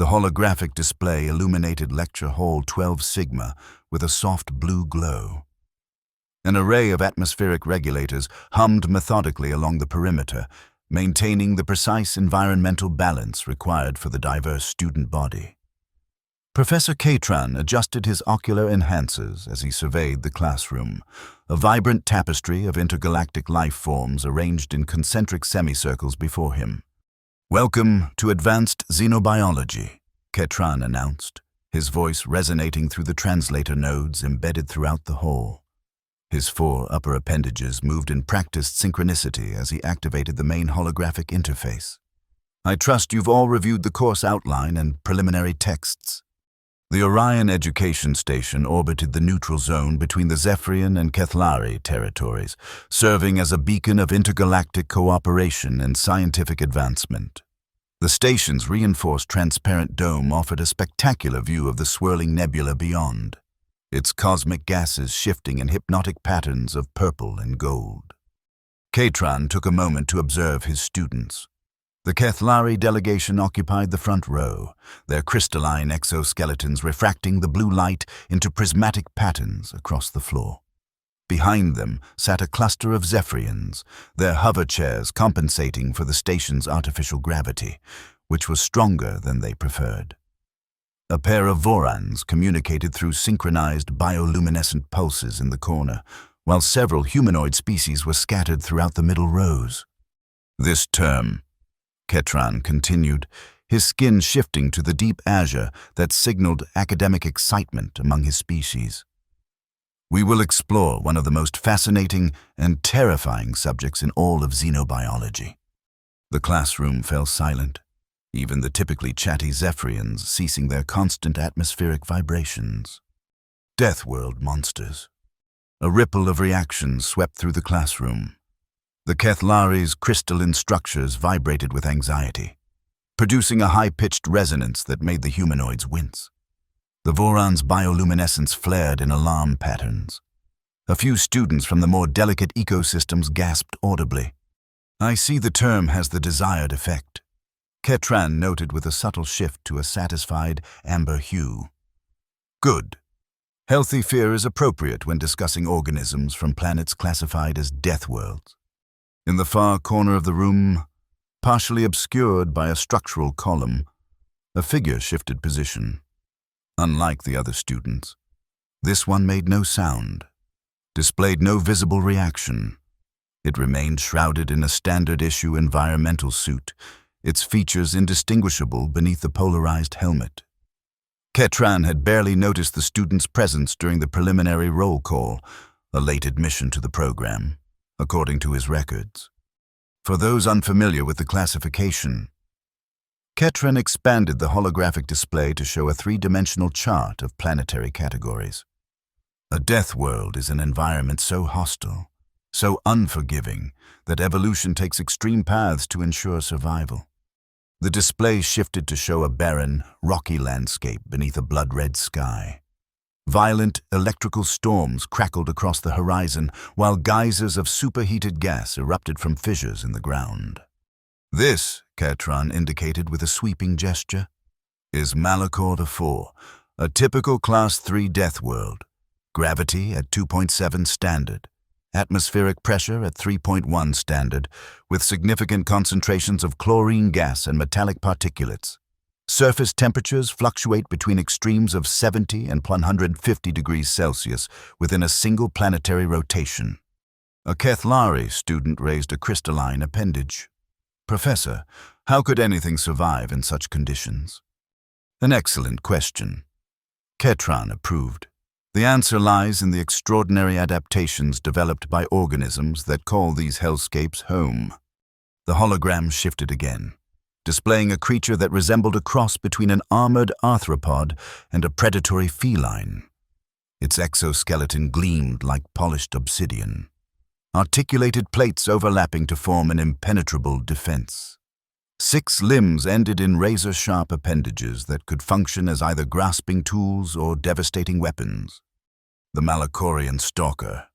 The holographic display illuminated Lecture Hall 12 Sigma with a soft blue glow. An array of atmospheric regulators hummed methodically along the perimeter, maintaining the precise environmental balance required for the diverse student body. Professor Catron adjusted his ocular enhancers as he surveyed the classroom, a vibrant tapestry of intergalactic life forms arranged in concentric semicircles before him. "Welcome to Advanced Xenobiology," Catron announced, his voice resonating through the translator nodes embedded throughout the hall. His 4 upper appendages moved in practiced synchronicity as he activated the main holographic interface. "I trust you've all reviewed the course outline and preliminary texts." The Orion Education Station orbited the neutral zone between the Zephyrian and Kethlari territories, serving as a beacon of intergalactic cooperation and scientific advancement. The station's reinforced transparent dome offered a spectacular view of the swirling nebula beyond, its cosmic gases shifting in hypnotic patterns of purple and gold. Catron took a moment to observe his students. The Kethlari delegation occupied the front row, their crystalline exoskeletons refracting the blue light into prismatic patterns across the floor. Behind them sat a cluster of Zephyrians, their hover chairs compensating for the station's artificial gravity, which was stronger than they preferred. A pair of Vorans communicated through synchronized bioluminescent pulses in the corner, while several humanoid species were scattered throughout the middle rows. "This term," Catron continued, his skin shifting to the deep azure that signaled academic excitement among his species, "we will explore one of the most fascinating and terrifying subjects in all of xenobiology." The classroom fell silent, even the typically chatty Zephyrians ceasing their constant atmospheric vibrations. Deathworld monsters. A ripple of reactions swept through the classroom. The Kethlari's crystalline structures vibrated with anxiety, producing a high-pitched resonance that made the humanoids wince. The Voron's bioluminescence flared in alarm patterns. A few students from the more delicate ecosystems gasped audibly. "I see the term has the desired effect," Catron noted with a subtle shift to a satisfied amber hue. "Good. Healthy fear is appropriate when discussing organisms from planets classified as Deathworlds." In the far corner of the room, partially obscured by a structural column, a figure shifted position. Unlike the other students, this one made no sound, displayed no visible reaction. It remained shrouded in a standard-issue environmental suit, its features indistinguishable beneath the polarized helmet. Catron had barely noticed the student's presence during the preliminary roll call, a late admission to the program, according to his records. For those unfamiliar with the classification, Catron expanded the holographic display to show a 3-dimensional chart of planetary categories. A death world is an environment so hostile, so unforgiving, that evolution takes extreme paths to ensure survival. The display shifted to show a barren, rocky landscape beneath a blood-red sky. Violent electrical storms crackled across the horizon, while geysers of superheated gas erupted from fissures in the ground. "This," Catron indicated with a sweeping gesture, "is Malachor IV, a typical Class 3 death world. Gravity at 2.7 standard, atmospheric pressure at 3.1 standard, with significant concentrations of chlorine gas and metallic particulates. Surface temperatures fluctuate between extremes of 70 and 150 degrees Celsius within a single planetary rotation." A Kethlari student raised a crystalline appendage. "Professor, how could anything survive in such conditions?" "An excellent question," Catron approved. "The answer lies in the extraordinary adaptations developed by organisms that call these hellscapes home." The hologram shifted again, displaying a creature that resembled a cross between an armored arthropod and a predatory feline. Its exoskeleton gleamed like polished obsidian, articulated plates overlapping to form an impenetrable defense. 6 limbs ended in razor-sharp appendages that could function as either grasping tools or devastating weapons. "The Malachorian Stalker,"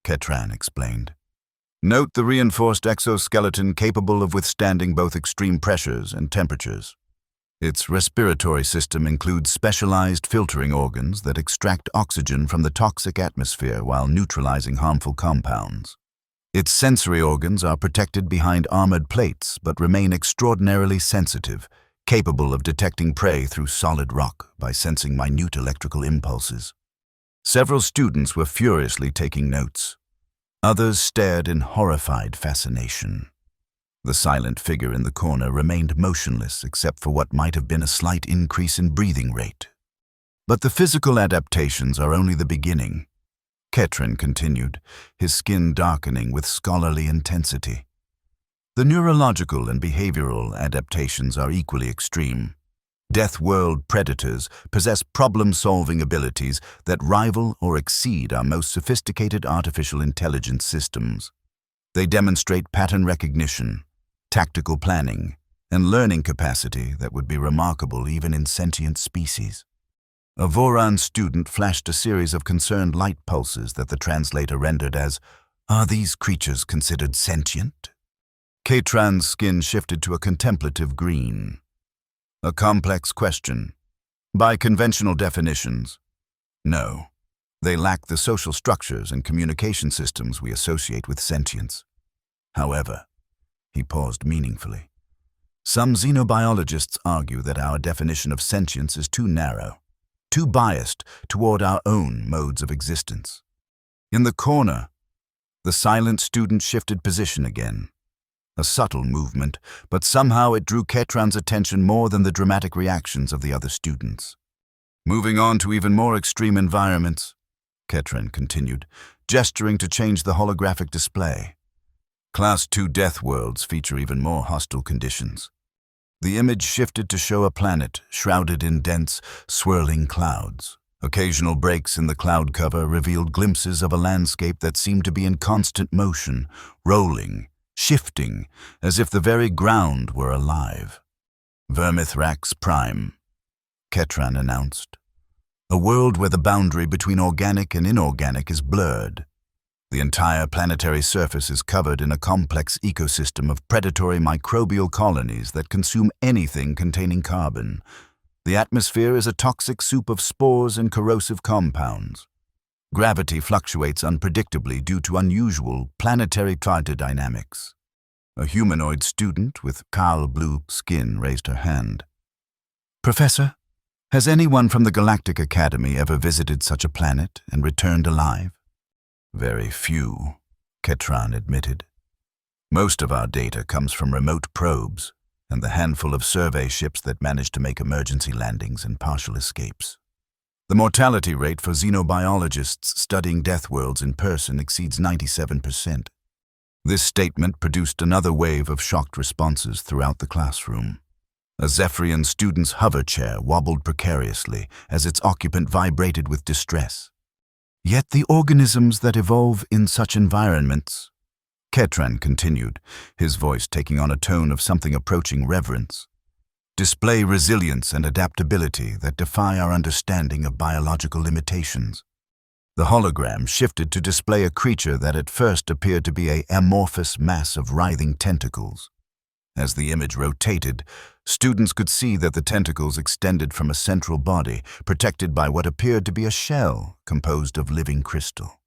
Catron explained. "Note the reinforced exoskeleton capable of withstanding both extreme pressures and temperatures." Its respiratory system includes specialized filtering organs that extract oxygen from the toxic atmosphere while neutralizing harmful compounds. Its sensory organs are protected behind armored plates but remain extraordinarily sensitive, capable of detecting prey through solid rock by sensing minute electrical impulses. Several students were furiously taking notes. Others stared in horrified fascination. The silent figure in the corner remained motionless except for what might have been a slight increase in breathing rate. But the physical adaptations are only the beginning. Ketran continued, his skin darkening with scholarly intensity. The neurological and behavioral adaptations are equally extreme. Deathworld predators possess problem-solving abilities that rival or exceed our most sophisticated artificial intelligence systems. They demonstrate pattern recognition, tactical planning, and learning capacity that would be remarkable even in sentient species. A Voran student flashed a series of concerned light pulses that the translator rendered as, "Are these creatures considered sentient?" Ketran's skin shifted to a contemplative green. A complex question. By conventional definitions, no. They lack the social structures and communication systems we associate with sentience. However, he paused meaningfully. Some xenobiologists argue that our definition of sentience is too narrow, too biased toward our own modes of existence. In the corner, the silent student shifted position again. A subtle movement, but somehow it drew Ketran's attention more than the dramatic reactions of the other students. Moving on to even more extreme environments, Ketran continued, gesturing to change the holographic display. Class 2 Deathworlds feature even more hostile conditions. The image shifted to show a planet shrouded in dense, swirling clouds. Occasional breaks in the cloud cover revealed glimpses of a landscape that seemed to be in constant motion, rolling, shifting, as if the very ground were alive. Vermithrax Prime, Ketran announced. A world where the boundary between organic and inorganic is blurred. The entire planetary surface is covered in a complex ecosystem of predatory microbial colonies that consume anything containing carbon. The atmosphere is a toxic soup of spores and corrosive compounds. Gravity fluctuates unpredictably due to unusual planetary tridynamics. A humanoid student with pale blue skin raised her hand. "Professor, has anyone from the Galactic Academy ever visited such a planet and returned alive?" "Very few," Ketran admitted. "Most of our data comes from remote probes and the handful of survey ships that manage to make emergency landings and partial escapes. The mortality rate for xenobiologists studying Deathworlds in person exceeds 97%. This statement produced another wave of shocked responses throughout the classroom. A Zephyrian student's hover chair wobbled precariously as its occupant vibrated with distress. Yet the organisms that evolve in such environments, Ketran continued, his voice taking on a tone of something approaching reverence, display resilience and adaptability that defy our understanding of biological limitations. The hologram shifted to display a creature that at first appeared to be an amorphous mass of writhing tentacles. As the image rotated, students could see that the tentacles extended from a central body, protected by what appeared to be a shell composed of living crystal.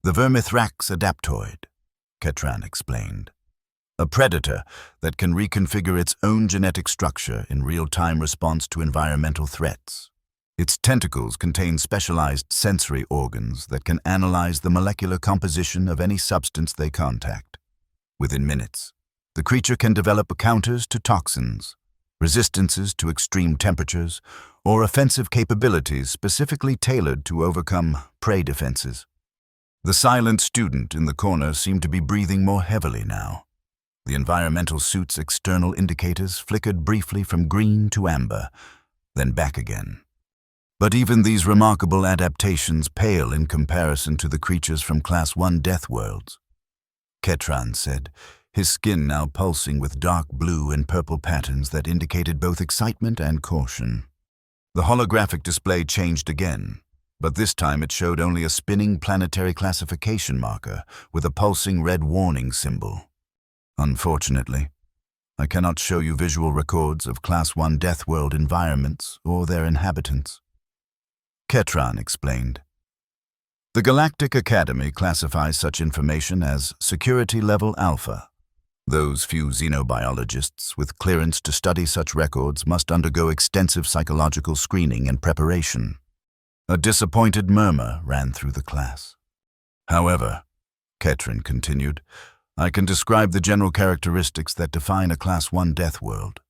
The Vermithrax adaptoid, Ketran explained. A predator that can reconfigure its own genetic structure in real-time response to environmental threats. Its tentacles contain specialized sensory organs that can analyze the molecular composition of any substance they contact. Within minutes, the creature can develop counters to toxins, resistances to extreme temperatures, or offensive capabilities specifically tailored to overcome prey defenses. The silent student in the corner seemed to be breathing more heavily now. The environmental suit's external indicators flickered briefly from green to amber, then back again. But even these remarkable adaptations pale in comparison to the creatures from Class 1 Deathworlds, Ketran said, his skin now pulsing with dark blue and purple patterns that indicated both excitement and caution. The holographic display changed again, but this time it showed only a spinning planetary classification marker with a pulsing red warning symbol. "Unfortunately, I cannot show you visual records of Class 1 Deathworld environments or their inhabitants. Ketran explained. The Galactic Academy classifies such information as Security Level Alpha. Those few xenobiologists with clearance to study such records must undergo extensive psychological screening and preparation. A disappointed murmur ran through the class. However, Ketran continued, I can describe the general characteristics that define a Class 1 Deathworld.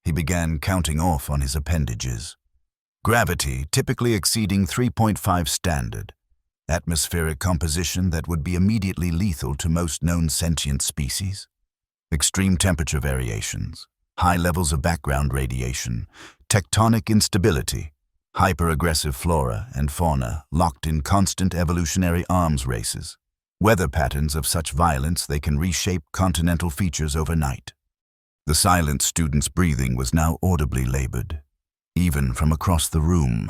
He began counting off on his appendages. Gravity typically exceeding 3.5 standard. Atmospheric composition that would be immediately lethal to most known sentient species. Extreme temperature variations. High levels of background radiation. Tectonic instability. Hyper-aggressive flora and fauna locked in constant evolutionary arms races. Weather patterns of such violence they can reshape continental features overnight. The silent student's breathing was now audibly labored, even from across the room.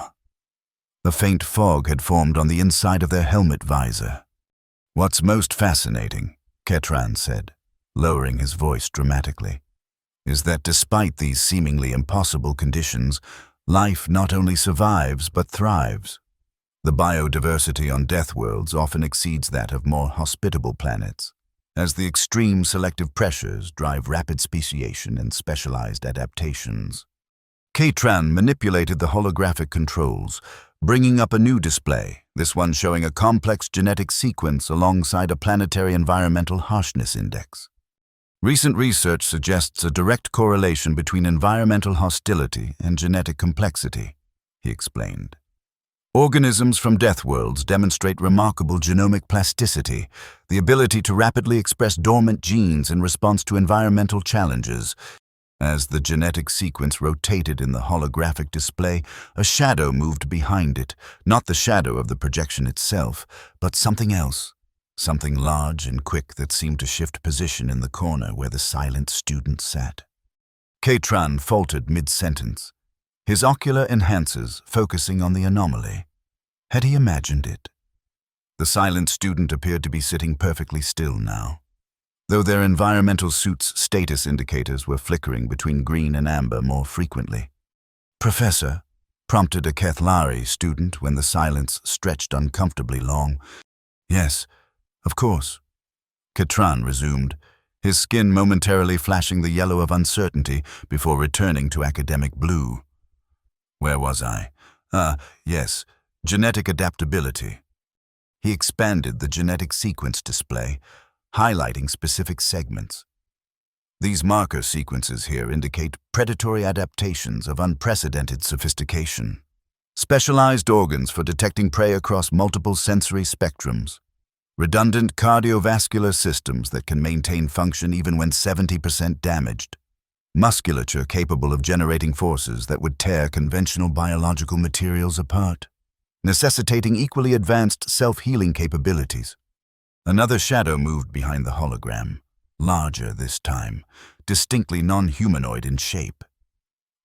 A faint fog had formed on the inside of their helmet visor. What's most fascinating, Ketran said, lowering his voice dramatically, is that despite these seemingly impossible conditions, life not only survives but thrives. The biodiversity on Deathworlds often exceeds that of more hospitable planets, as the extreme selective pressures drive rapid speciation and specialized adaptations. Ketran manipulated the holographic controls, bringing up a new display, this one showing a complex genetic sequence alongside a planetary environmental harshness index. Recent research suggests a direct correlation between environmental hostility and genetic complexity, he explained. Organisms from Deathworlds demonstrate remarkable genomic plasticity, the ability to rapidly express dormant genes in response to environmental challenges. As the genetic sequence rotated in the holographic display, a shadow moved behind it, not the shadow of the projection itself, but something else, something large and quick that seemed to shift position in the corner where the silent student sat. Ketran faltered mid-sentence, his ocular enhancers focusing on the anomaly. Had he imagined it? The silent student appeared to be sitting perfectly still now, though their environmental suits' status indicators were flickering between green and amber more frequently. Professor, prompted a Kethlari student when the silence stretched uncomfortably long. Yes, of course. Ketran resumed, his skin momentarily flashing the yellow of uncertainty before returning to academic blue. Where was I? Yes, genetic adaptability. He expanded the genetic sequence display, highlighting specific segments. These marker sequences here indicate predatory adaptations of unprecedented sophistication. Specialized organs for detecting prey across multiple sensory spectrums. Redundant cardiovascular systems that can maintain function even when 70% damaged. Musculature capable of generating forces that would tear conventional biological materials apart, necessitating equally advanced self-healing capabilities. Another shadow moved behind the hologram, larger this time, distinctly non-humanoid in shape.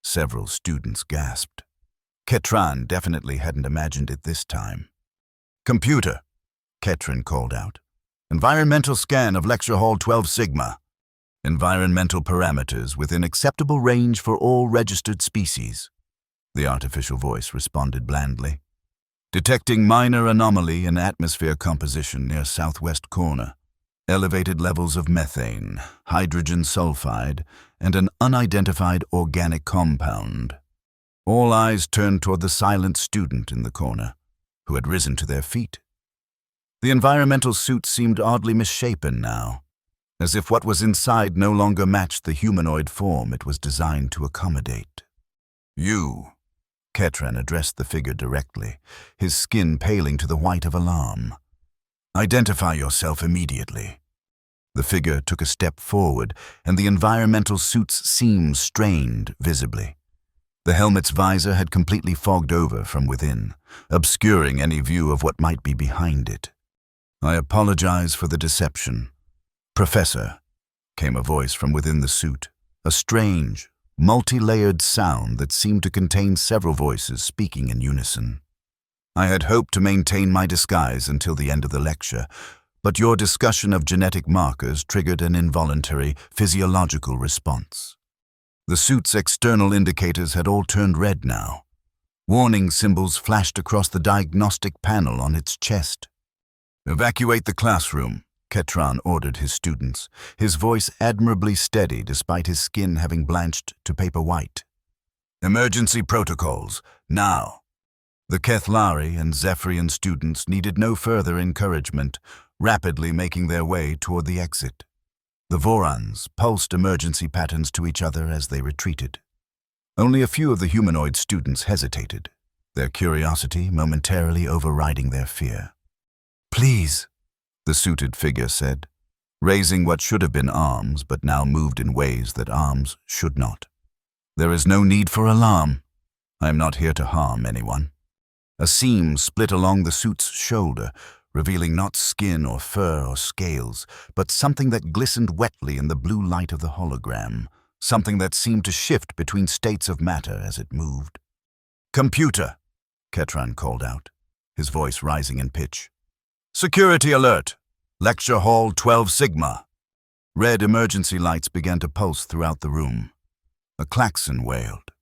Several students gasped. Ketran definitely hadn't imagined it this time. Computer, Ketran called out. Environmental scan of Lecture Hall 12 Sigma. Environmental parameters within acceptable range for all registered species. The artificial voice responded blandly. Detecting minor anomaly in atmosphere composition near southwest corner. Elevated levels of methane, hydrogen sulfide, and an unidentified organic compound. All eyes turned toward the silent student in the corner, who had risen to their feet. The environmental suit seemed oddly misshapen now, as if what was inside no longer matched the humanoid form it was designed to accommodate. You, Ketran addressed the figure directly, his skin paling to the white of alarm. Identify yourself immediately. The figure took a step forward, and the environmental suit's seams strained visibly. The helmet's visor had completely fogged over from within, obscuring any view of what might be behind it. I apologize for the deception. Professor, came a voice from within the suit, a strange, multi-layered sound that seemed to contain several voices speaking in unison. I had hoped to maintain my disguise until the end of the lecture, but your discussion of genetic markers triggered an involuntary physiological response. The suit's external indicators had all turned red now. Warning symbols flashed across the diagnostic panel on its chest. "Evacuate the classroom," Ketran ordered his students, his voice admirably steady despite his skin having blanched to paper white. "Emergency protocols, now." The Kethlari and Zephyrian students needed no further encouragement, rapidly making their way toward the exit. The Vorans pulsed emergency patterns to each other as they retreated. Only a few of the humanoid students hesitated, their curiosity momentarily overriding their fear. "Please," the suited figure said, raising what should have been arms but now moved in ways that arms should not. "There is no need for alarm. I am not here to harm anyone." A seam split along the suit's shoulder, revealing not skin or fur or scales, but something that glistened wetly in the blue light of the hologram, something that seemed to shift between states of matter as it moved. "Computer," Ketran called out, his voice rising in pitch. "Security alert! Lecture Hall 12 Sigma." Red emergency lights began to pulse throughout the room. A klaxon wailed.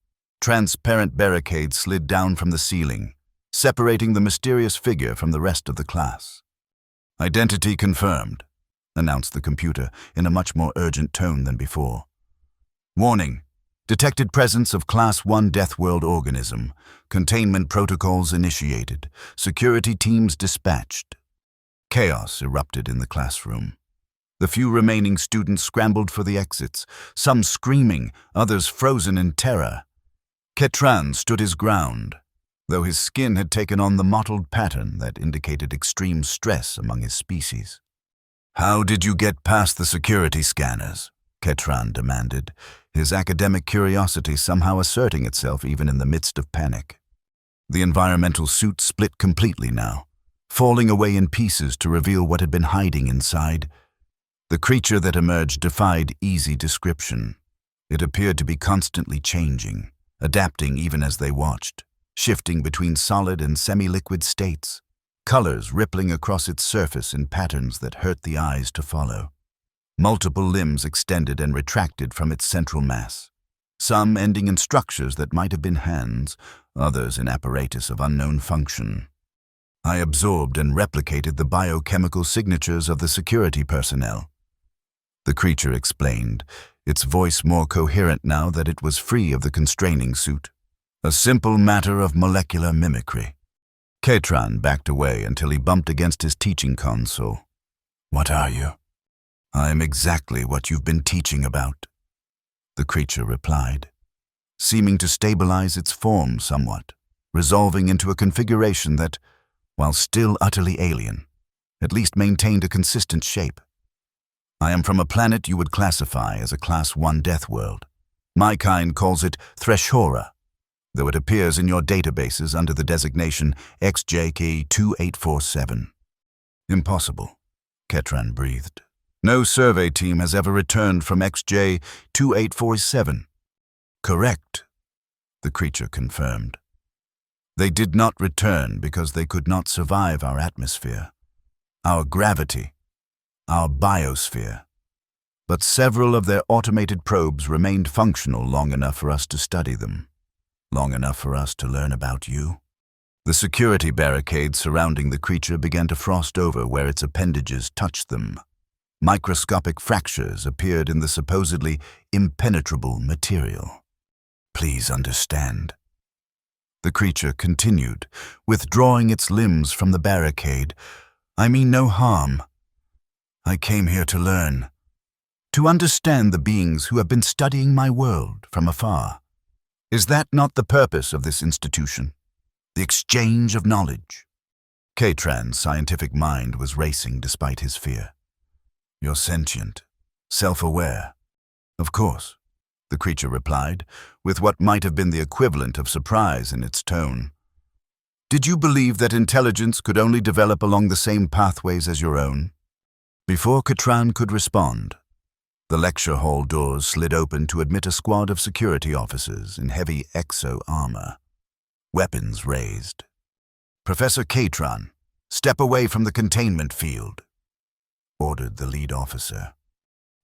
Transparent barricades slid down from the ceiling, separating the mysterious figure from the rest of the class. "Identity confirmed," announced the computer in a much more urgent tone than before. "Warning. Detected presence of Class 1 Deathworld organism. Containment protocols initiated. Security teams dispatched." Chaos erupted in the classroom. The few remaining students scrambled for the exits, some screaming, others frozen in terror. Ketran stood his ground, though his skin had taken on the mottled pattern that indicated extreme stress among his species. "How did you get past the security scanners?" Ketran demanded, his academic curiosity somehow asserting itself even in the midst of panic. The environmental suit split completely now, falling away in pieces to reveal what had been hiding inside. The creature that emerged defied easy description. It appeared to be constantly changing, adapting even as they watched, shifting between solid and semi-liquid states, colors rippling across its surface in patterns that hurt the eyes to follow. Multiple limbs extended and retracted from its central mass, some ending in structures that might have been hands, others in apparatus of unknown function. I absorbed and replicated the biochemical signatures of the security personnel, the creature explained, its voice more coherent now that it was free of the constraining suit. "A simple matter of molecular mimicry." Ketran backed away until he bumped against his teaching console. "What are you?" "I am exactly what you've been teaching about," the creature replied, seeming to stabilize its form somewhat, resolving into a configuration that, while still utterly alien, at least maintained a consistent shape. "I am from a planet you would classify as a Class 1 Deathworld. My kind calls it Threshora, though it appears in your databases under the designation XJK2847. "Impossible," Ketran breathed. "No survey team has ever returned from XJ2847. "Correct," the creature confirmed. "They did not return because they could not survive our atmosphere, our gravity, our biosphere. But several of their automated probes remained functional long enough for us to study them, long enough for us to learn about you." The security barricades surrounding the creature began to frost over where its appendages touched them. Microscopic fractures appeared in the supposedly impenetrable material. "Please understand," the creature continued, withdrawing its limbs from the barricade. "I mean no harm. I came here to learn, to understand the beings who have been studying my world from afar. Is that not the purpose of this institution? The exchange of knowledge?" Ketran's scientific mind was racing despite his fear. "You're sentient, self-aware." "Of course," the creature replied, with what might have been the equivalent of surprise in its tone. "Did you believe that intelligence could only develop along the same pathways as your own?" Before Ketran could respond, the lecture hall doors slid open to admit a squad of security officers in heavy exo armor, weapons raised. "Professor Ketran, step away from the containment field," ordered the lead officer.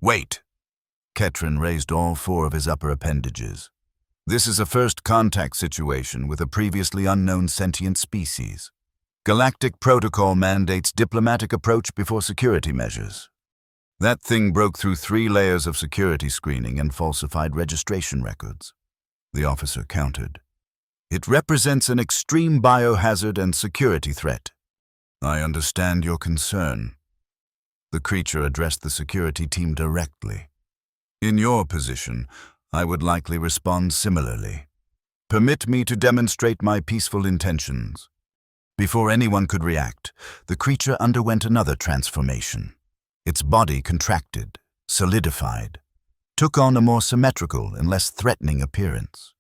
Wait! Ketran raised all 4 of his upper appendages. This is a first contact situation with a previously unknown sentient species. Galactic protocol mandates diplomatic approach before security measures. That thing broke through 3 layers of security screening and falsified registration records. The officer countered. It represents an extreme biohazard and security threat. I understand your concern. The creature addressed the security team directly. In your position, I would likely respond similarly. Permit me to demonstrate my peaceful intentions. Before anyone could react, the creature underwent another transformation. Its body contracted, solidified, took on a more symmetrical and less threatening appearance.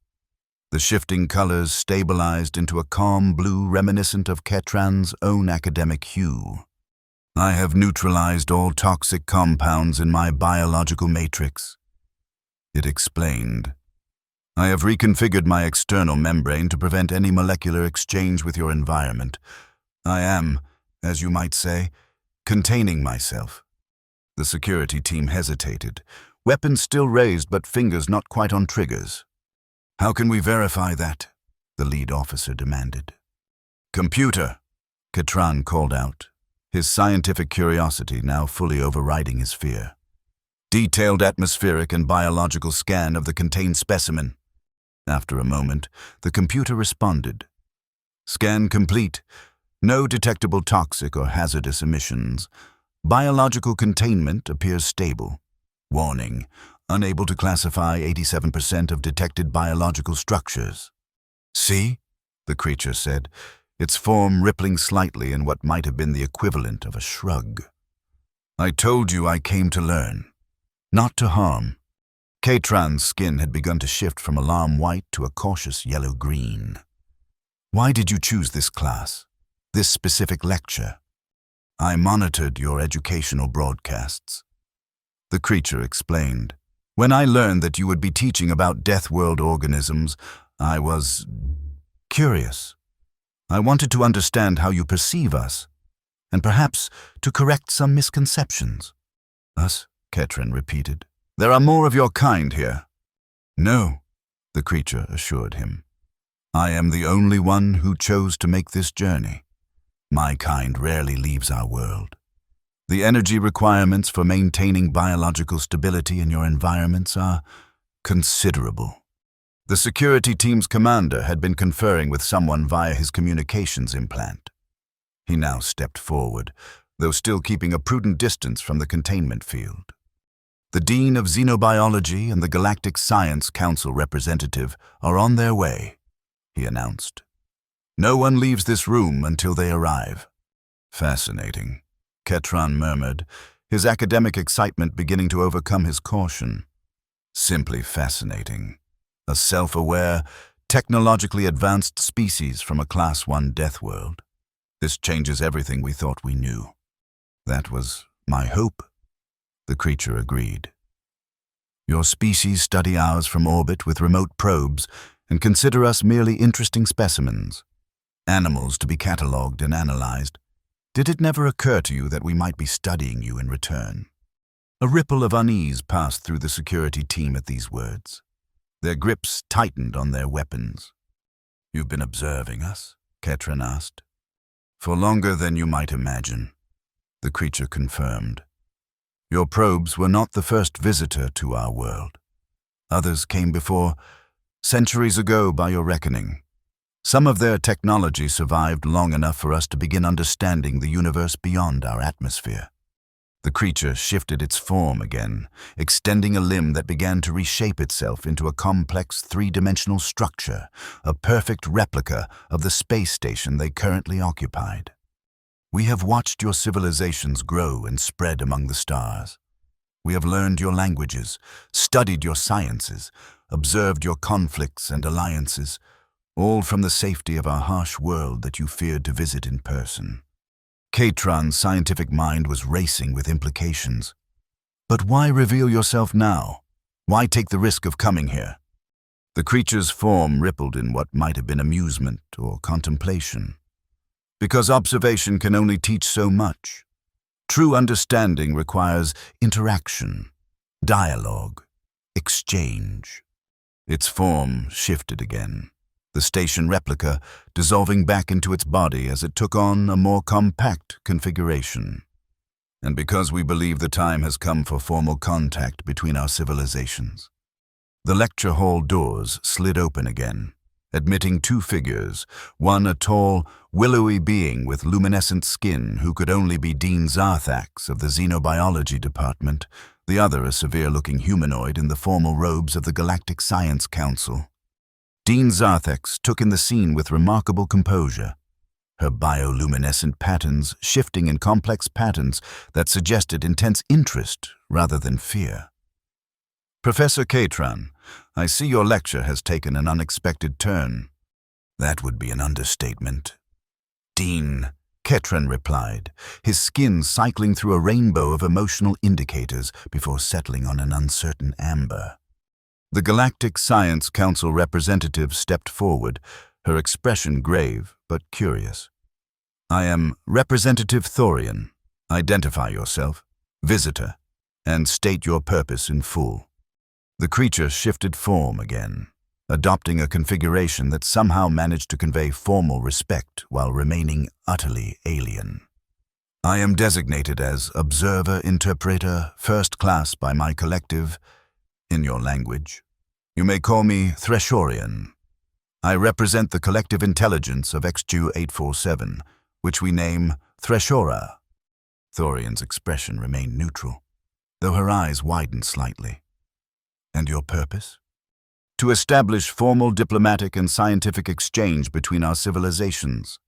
The shifting colors stabilized into a calm blue reminiscent of Ketran's own academic hue. I have neutralized all toxic compounds in my biological matrix, it explained. I have reconfigured my external membrane to prevent any molecular exchange with your environment. I am, as you might say, containing myself. The security team hesitated, weapons still raised but fingers not quite on triggers. How can we verify that? The lead officer demanded. Computer, Ketran called out, his scientific curiosity now fully overriding his fear. Detailed atmospheric and biological scan of the contained specimen. After a moment, the computer responded. Scan complete. No detectable toxic or hazardous emissions. Biological containment appears stable. Warning, unable to classify 87% of detected biological structures. See? The creature said, its form rippling slightly in what might have been the equivalent of a shrug. I told you I came to learn, not to harm. Ketran's skin had begun to shift from alarm white to a cautious yellow-green. Why did you choose this class, this specific lecture? I monitored your educational broadcasts. The creature explained. When I learned that you would be teaching about Deathworld organisms, I was curious. I wanted to understand how you perceive us, and perhaps to correct some misconceptions. Us? Ketran repeated. There are more of your kind here. No, the creature assured him. I am the only one who chose to make this journey. My kind rarely leaves our world. The energy requirements for maintaining biological stability in your environments are considerable. The security team's commander had been conferring with someone via his communications implant. He now stepped forward, though still keeping a prudent distance from the containment field. The Dean of Xenobiology and the Galactic Science Council representative are on their way, he announced. No one leaves this room until they arrive. Fascinating, Ketran murmured, his academic excitement beginning to overcome his caution. Simply fascinating. A self-aware, technologically advanced species from a Class 1 Deathworld. This changes everything we thought we knew. That was my hope. The creature agreed. Your species study ours from orbit with remote probes and consider us merely interesting specimens, animals to be catalogued and analyzed. Did it never occur to you that we might be studying you in return? A ripple of unease passed through the security team at these words. Their grips tightened on their weapons. You've been observing us? Ketran asked. For longer than you might imagine, the creature confirmed. Your probes were not the first visitor to our world. Others came before, centuries ago by your reckoning. Some of their technology survived long enough for us to begin understanding the universe beyond our atmosphere. The creature shifted its form again, extending a limb that began to reshape itself into a complex three-dimensional structure, a perfect replica of the space station they currently occupied. We have watched your civilizations grow and spread among the stars. We have learned your languages, studied your sciences, observed your conflicts and alliances, all from the safety of our harsh world that you feared to visit in person. Ketran's scientific mind was racing with implications. But why reveal yourself now? Why take the risk of coming here? The creature's form rippled in what might have been amusement or contemplation. Because observation can only teach so much. True understanding requires interaction, dialogue, exchange. Its form shifted again, the station replica dissolving back into its body as it took on a more compact configuration. And because we believe the time has come for formal contact between our civilizations, the lecture hall doors slid open again, admitting two figures, one a tall, willowy being with luminescent skin who could only be Dean Zarthax of the Xenobiology Department, the other a severe-looking humanoid in the formal robes of the Galactic Science Council. Dean Zarthax took in the scene with remarkable composure, her bioluminescent patterns shifting in complex patterns that suggested intense interest rather than fear. "Professor Katran, I see your lecture has taken an unexpected turn." "That would be an understatement." "Dean," Ketran replied, his skin cycling through a rainbow of emotional indicators before settling on an uncertain amber. The Galactic Science Council representative stepped forward, her expression grave but curious. "I am Representative Thorian. Identify yourself, visitor, and state your purpose in full." The creature shifted form again, adopting a configuration that somehow managed to convey formal respect while remaining utterly alien. "I am designated as Observer Interpreter First Class by my collective, in your language. You may call me Threshorian. I represent the collective intelligence of XQ 847, which we name Threshora." Thorian's expression remained neutral, though her eyes widened slightly. "And your purpose?" "To establish formal diplomatic and scientific exchange between our civilizations."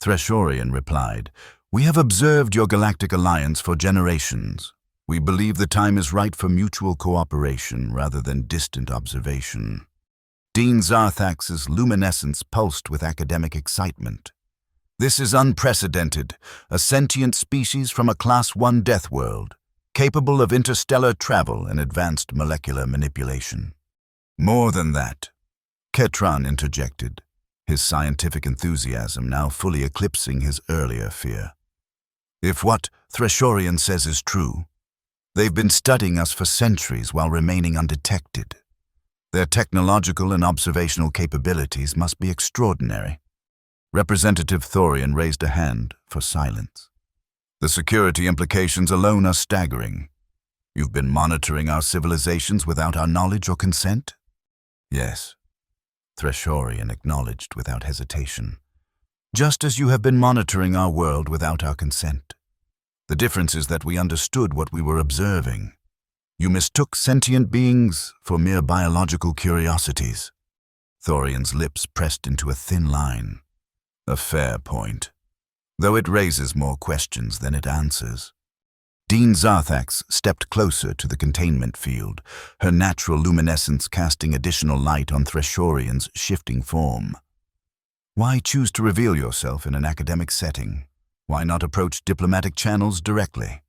Threshorian replied, "We have observed your galactic alliance for generations. We believe the time is right for mutual cooperation rather than distant observation." Dean Zarthax's luminescence pulsed with academic excitement. "This is unprecedented, a sentient species from a Class 1 Deathworld, capable of interstellar travel and advanced molecular manipulation." "More than that," Ketran interjected, his scientific enthusiasm now fully eclipsing his earlier fear. "If what Threshorian says is true, they've been studying us for centuries while remaining undetected. Their technological and observational capabilities must be extraordinary." Representative Thorian raised a hand for silence. "The security implications alone are staggering. You've been monitoring our civilizations without our knowledge or consent?" "Yes," Threshorian acknowledged without hesitation. "Just as you have been monitoring our world without our consent. The difference is that we understood what we were observing. You mistook sentient beings for mere biological curiosities." Thorian's lips pressed into a thin line. "A fair point, though it raises more questions than it answers." Dean Zarthax stepped closer to the containment field, her natural luminescence casting additional light on Threshorian's shifting form. "Why choose to reveal yourself in an academic setting? Why not approach diplomatic channels directly?"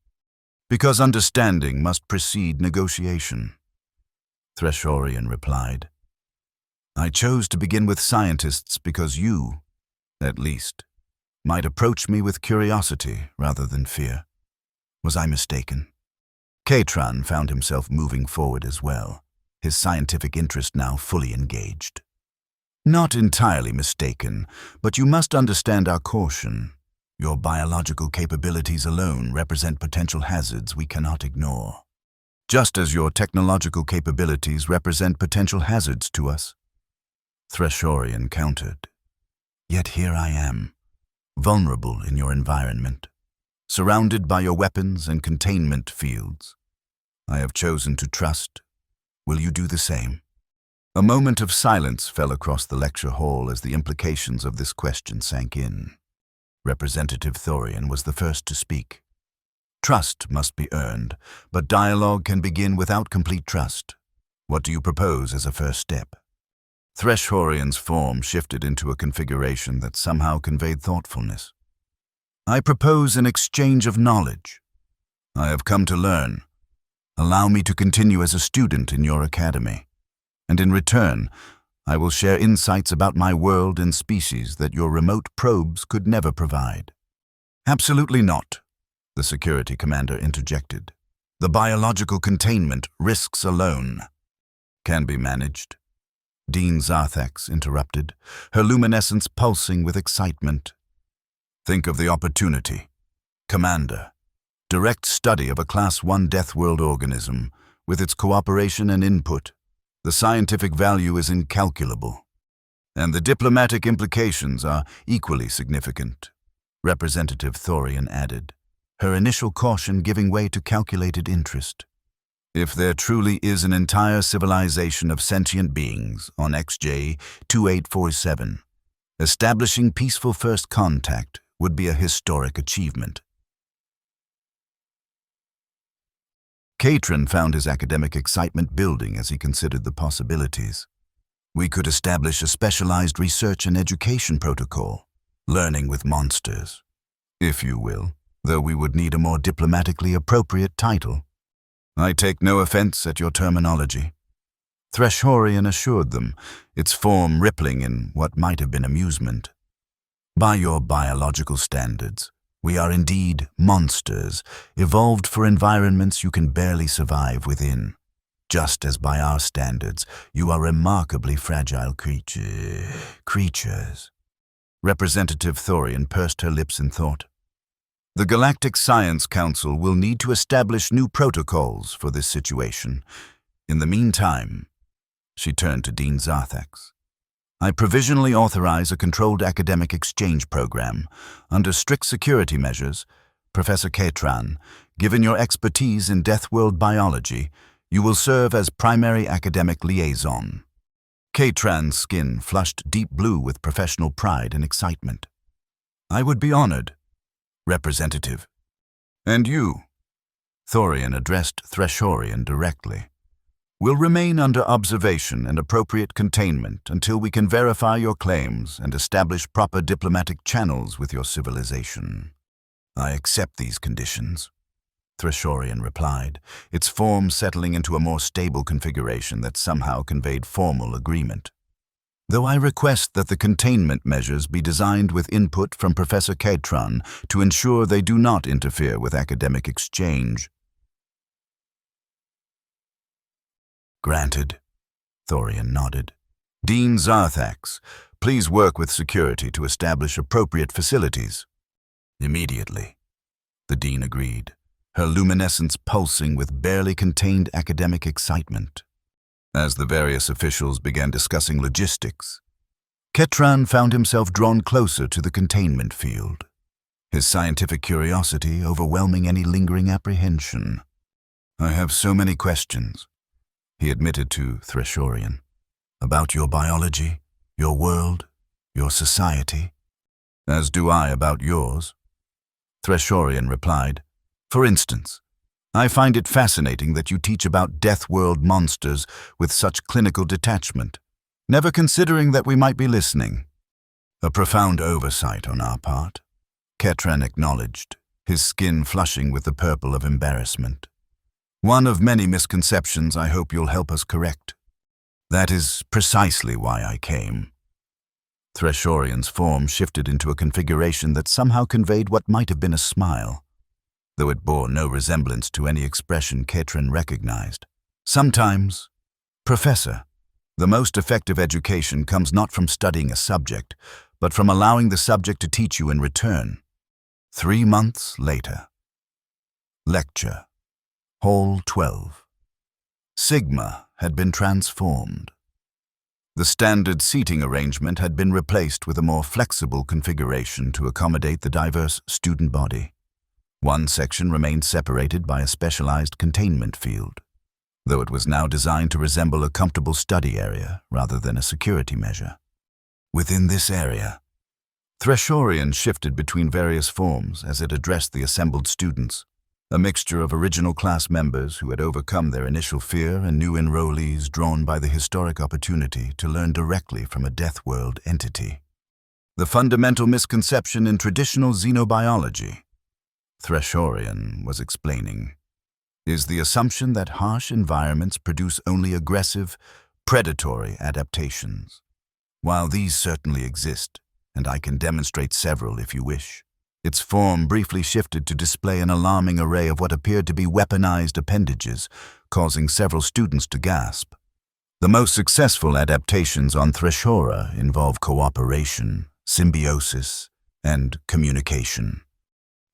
"Because understanding must precede negotiation," Threshorian replied. "I chose to begin with scientists because you, at least, might approach me with curiosity rather than fear. Was I mistaken?" Katran found himself moving forward as well, his scientific interest now fully engaged. "Not entirely mistaken, but you must understand our caution. Your biological capabilities alone represent potential hazards we cannot ignore. Just as your technological capabilities represent potential hazards to us," Threshorian countered. "Yet here I am, vulnerable in your environment, surrounded by your weapons and containment fields. I have chosen to trust. Will you do the same?" A moment of silence fell across the lecture hall as the implications of this question sank in. Representative Thorian was the first to speak. "Trust must be earned, but dialogue can begin without complete trust. What do you propose as a first step?" Threshorian's form shifted into a configuration that somehow conveyed thoughtfulness. "I propose an exchange of knowledge. I have come to learn. Allow me to continue as a student in your academy, and in return, I will share insights about my world and species that your remote probes could never provide." "Absolutely not," The security commander interjected. The biological containment risks alone can be managed. Dean Zarthax interrupted, her luminescence pulsing with excitement. Think of the opportunity. Commander, direct study of a Class 1 Deathworld organism, with its cooperation and input. The scientific value is incalculable. And the diplomatic implications are equally significant, Representative Thorian added, her initial caution giving way to calculated interest. If there truly is an entire civilization of sentient beings on XJ-2847, establishing peaceful first contact would be a historic achievement. Katrin found his academic excitement building as he considered the possibilities. We could establish a specialized research and education protocol, learning with monsters, if you will, though we would need a more diplomatically appropriate title. I take no offense at your terminology. Threshorian assured them, its form rippling in what might have been amusement. By your biological standards, we are indeed monsters, evolved for environments you can barely survive within. Just as by our standards, you are remarkably fragile creatures. Representative Thorian pursed her lips in thought. The Galactic Science Council will need to establish new protocols for this situation. In the meantime, she turned to Dean Zarthax. I provisionally authorize a controlled academic exchange program. Under strict security measures, Professor Katran, given your expertise in Deathworld biology, you will serve as primary academic liaison. Katran's skin flushed deep blue with professional pride and excitement. I would be honored, Representative. And you, Thorian addressed Threshorian directly, will remain under observation and appropriate containment until we can verify your claims and establish proper diplomatic channels with your civilization. I accept these conditions, Threshorian replied, its form settling into a more stable configuration that somehow conveyed formal agreement. Though I request that the containment measures be designed with input from Professor Katran to ensure they do not interfere with academic exchange. Granted, Thorian nodded. Dean Zarthax, please work with security to establish appropriate facilities. Immediately, the Dean agreed, her luminescence pulsing with barely contained academic excitement. As the various officials began discussing logistics, Ketran found himself drawn closer to the containment field, his scientific curiosity overwhelming any lingering apprehension. I have so many questions, he admitted to Threshorian, about your biology, your world, your society. As do I about yours. Threshorian replied, for instance, I find it fascinating that you teach about Deathworld monsters with such clinical detachment, never considering that we might be listening. A profound oversight on our part, Ketran acknowledged, his skin flushing with the purple of embarrassment. One of many misconceptions I hope you'll help us correct. That is precisely why I came. Threshorian's form shifted into a configuration that somehow conveyed what might have been a smile, though it bore no resemblance to any expression Katrin recognized. Sometimes, Professor, the most effective education comes not from studying a subject, but from allowing the subject to teach you in return. 3 months later. Lecture. Hall 12. Sigma had been transformed. The standard seating arrangement had been replaced with a more flexible configuration to accommodate the diverse student body. One section remained separated by a specialized containment field, though it was now designed to resemble a comfortable study area rather than a security measure. Within this area, Threshorian shifted between various forms as it addressed the assembled students, a mixture of original class members who had overcome their initial fear and new enrollees drawn by the historic opportunity to learn directly from a Deathworld entity. The fundamental misconception in traditional xenobiology, Threshorian was explaining, is the assumption that harsh environments produce only aggressive, predatory adaptations. While these certainly exist, and I can demonstrate several if you wish, Its form briefly shifted to display an alarming array of what appeared to be weaponized appendages, causing several students to gasp. The most successful adaptations on Threshora involve cooperation, symbiosis, and communication.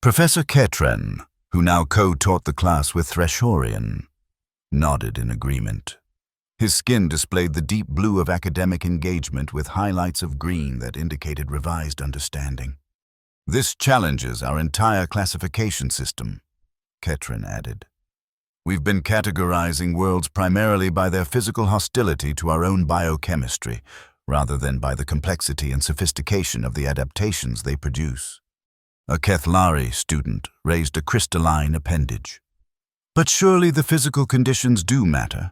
Professor Ketran, who now co-taught the class with Threshorian, nodded in agreement. His skin displayed the deep blue of academic engagement with highlights of green that indicated revised understanding. This challenges our entire classification system, Ketran added. We've been categorizing worlds primarily by their physical hostility to our own biochemistry, rather than by the complexity and sophistication of the adaptations they produce. A Kethlari student raised a crystalline appendage. But surely the physical conditions do matter.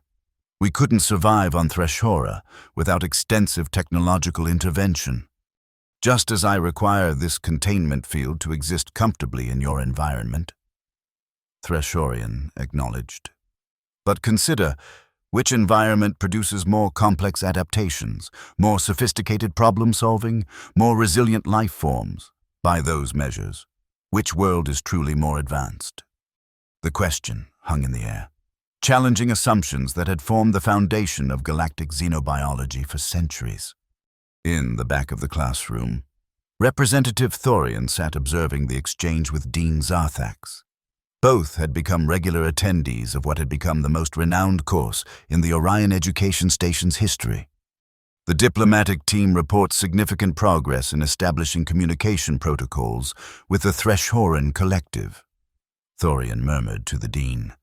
We couldn't survive on Threshora without extensive technological intervention. Just as I require this containment field to exist comfortably in your environment. Threshorian acknowledged. But consider, which environment produces more complex adaptations, more sophisticated problem-solving, more resilient life forms? By those measures, which world is truly more advanced? The question hung in the air, challenging assumptions that had formed the foundation of galactic xenobiology for centuries. In the back of the classroom, Representative Thorian sat observing the exchange with Dean Zarthax. Both had become regular attendees of what had become the most renowned course in the Orion Education Station's history. The diplomatic team reports significant progress in establishing communication protocols with the Threshoran Collective, Thorian murmured to the dean.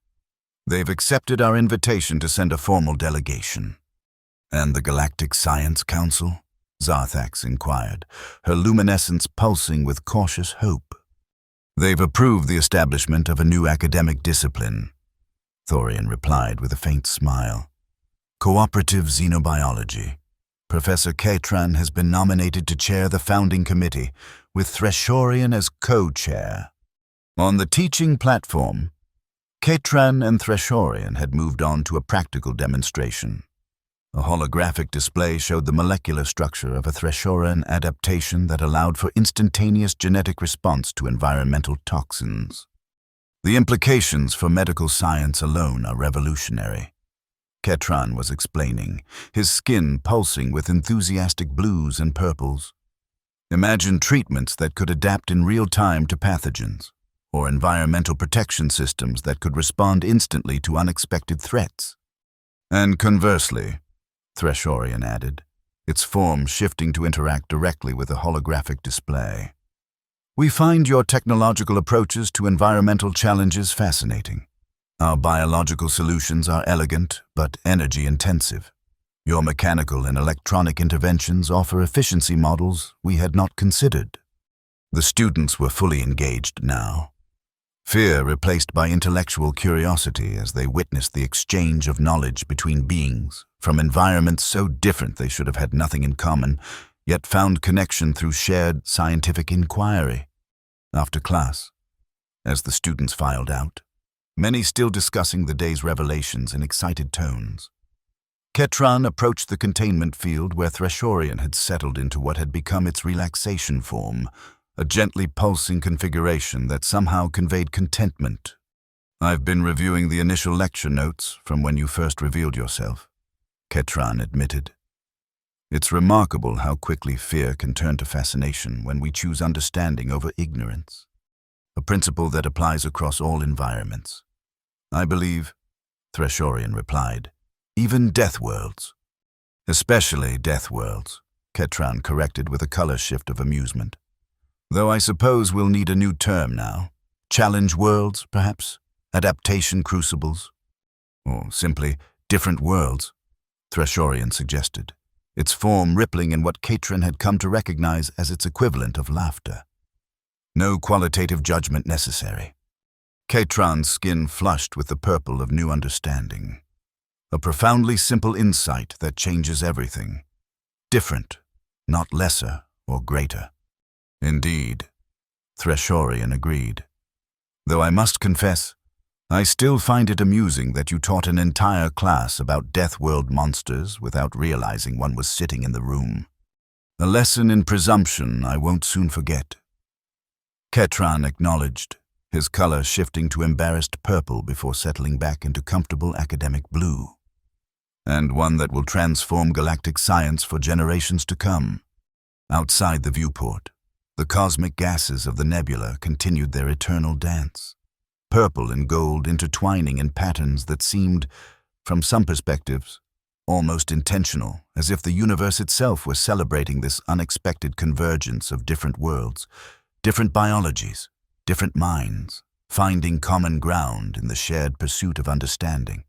They've accepted our invitation to send a formal delegation. And the Galactic Science Council? Zarthax inquired, her luminescence pulsing with cautious hope. They've approved the establishment of a new academic discipline, Thorian replied with a faint smile. Cooperative Xenobiology. Professor Ketran has been nominated to chair the founding committee, with Threshorian as co-chair. On the teaching platform, Ketran and Threshorian had moved on to a practical demonstration. A holographic display showed the molecular structure of a Threshoran adaptation that allowed for instantaneous genetic response to environmental toxins. The implications for medical science alone are revolutionary. Ketran was explaining, his skin pulsing with enthusiastic blues and purples. Imagine treatments that could adapt in real time to pathogens, or environmental protection systems that could respond instantly to unexpected threats. And conversely, Threshorian added, its form shifting to interact directly with a holographic display. We find your technological approaches to environmental challenges fascinating. Our biological solutions are elegant but energy-intensive. Your mechanical and electronic interventions offer efficiency models we had not considered. The students were fully engaged now. Fear replaced by intellectual curiosity as they witnessed the exchange of knowledge between beings from environments so different they should have had nothing in common, yet found connection through shared scientific inquiry. After class, as the students filed out, many still discussing the day's revelations in excited tones, Ketran approached the containment field where Threshorian had settled into what had become its relaxation form, a gently pulsing configuration that somehow conveyed contentment. I've been reviewing the initial lecture notes from when you first revealed yourself, Ketran admitted. It's remarkable how quickly fear can turn to fascination when we choose understanding over ignorance, a principle that applies across all environments. I believe, Threshorian replied, even Deathworlds. Especially Deathworlds, Ketran corrected with a color shift of amusement. Though I suppose we'll need a new term now. Challenge worlds, perhaps? Adaptation crucibles? Or simply different worlds, Threshorian suggested, its form rippling in what Ketran had come to recognize as its equivalent of laughter. No qualitative judgment necessary. Ketran's skin flushed with the purple of new understanding. A profoundly simple insight that changes everything. Different, not lesser or greater. Indeed, Threshorian agreed. Though I must confess, I still find it amusing that you taught an entire class about Deathworld monsters without realizing one was sitting in the room. A lesson in presumption I won't soon forget. Ketran acknowledged, his color shifting to embarrassed purple before settling back into comfortable academic blue. And one that will transform galactic science for generations to come. Outside the viewport, the cosmic gases of the nebula continued their eternal dance, purple and gold intertwining in patterns that seemed, from some perspectives, almost intentional, as if the universe itself were celebrating this unexpected convergence of different worlds, different biologies, different minds, finding common ground in the shared pursuit of understanding.